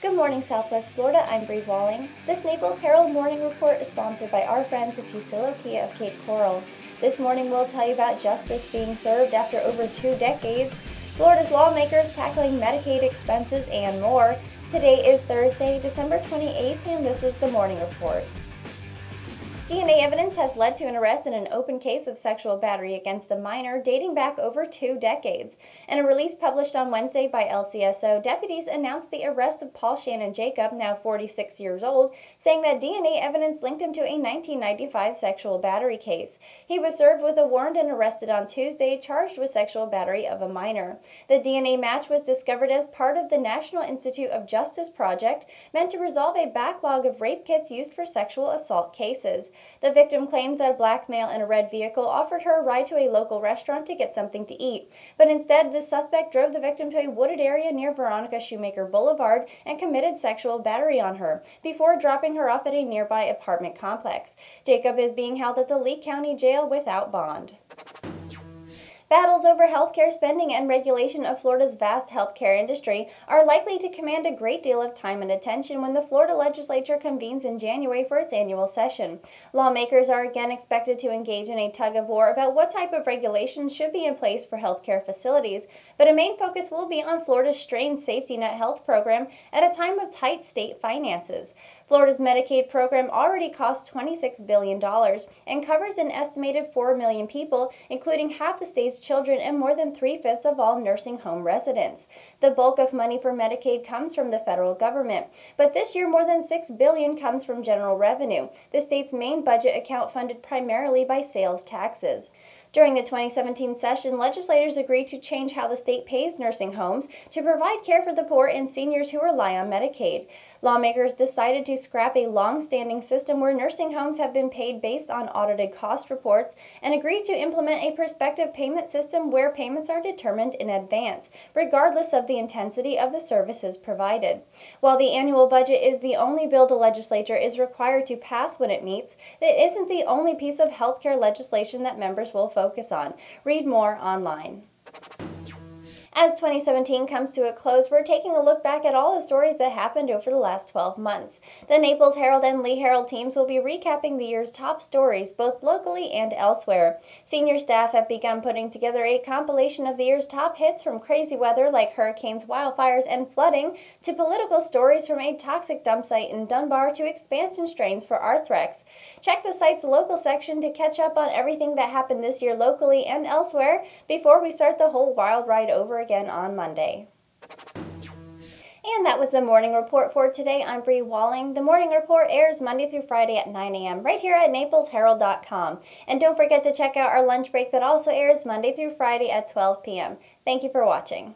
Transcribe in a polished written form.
Good morning, Southwest Florida. I'm Bri Walling. This Naples Herald Morning Report is sponsored by our friends at Fusillo Kia of Cape Coral. This morning we'll tell you about justice being served after over 2 decades, Florida's lawmakers tackling Medicaid expenses, and more. Today is Thursday, December 28th, and this is the Morning Report. DNA evidence has led to an arrest in an open case of sexual battery against a minor dating back over 2 decades. In a release published on Wednesday by LCSO, deputies announced the arrest of Paul Shannon Jacob, now 46 years old, saying that DNA evidence linked him to a 1995 sexual battery case. He was served with a warrant and arrested on Tuesday, charged with sexual battery of a minor. The DNA match was discovered as part of the National Institute of Justice project meant to resolve a backlog of rape kits used for sexual assault cases. The victim claimed that a black male in a red vehicle offered her a ride to a local restaurant to get something to eat, but instead the suspect drove the victim to a wooded area near Veronica Shoemaker Boulevard and committed sexual battery on her, before dropping her off at a nearby apartment complex. Jacob is being held at the Lee County Jail without bond. Battles over healthcare spending and regulation of Florida's vast healthcare industry are likely to command a great deal of time and attention when the Florida legislature convenes in January for its annual session. Lawmakers are again expected to engage in a tug-of-war about what type of regulations should be in place for healthcare facilities, but a main focus will be on Florida's strained safety net health program at a time of tight state finances. Florida's Medicaid program already costs $26 billion and covers an estimated 4 million people, including half the state's children and more than 3/5 of all nursing home residents. The bulk of money for Medicaid comes from the federal government, but this year more than $6 billion comes from general revenue, the state's main budget account funded primarily by sales taxes. During the 2017 session, legislators agreed to change how the state pays nursing homes to provide care for the poor and seniors who rely on Medicaid. Lawmakers decided to scrap a long-standing system where nursing homes have been paid based on audited cost reports and agreed to implement a prospective payment system where payments are determined in advance, regardless of the intensity of the services provided. While the annual budget is the only bill the legislature is required to pass when it meets, it isn't the only piece of healthcare legislation that members will focus on. Read more online. As 2017 comes to a close, we're taking a look back at all the stories that happened over the last 12 months. The Naples Herald and Lee Herald teams will be recapping the year's top stories, both locally and elsewhere. Senior staff have begun putting together a compilation of the year's top hits, from crazy weather like hurricanes, wildfires, and flooding, to political stories from a toxic dump site in Dunbar to expansion strains for Arthrex. Check the site's local section to catch up on everything that happened this year locally and elsewhere before we start the whole wild ride over again on Monday. And that was the Morning Report for today. I'm Bri Walling. The Morning Report airs Monday through Friday at 9 a.m. right here at NaplesHerald.com. And don't forget to check out our lunch break that also airs Monday through Friday at 12 p.m. Thank you for watching.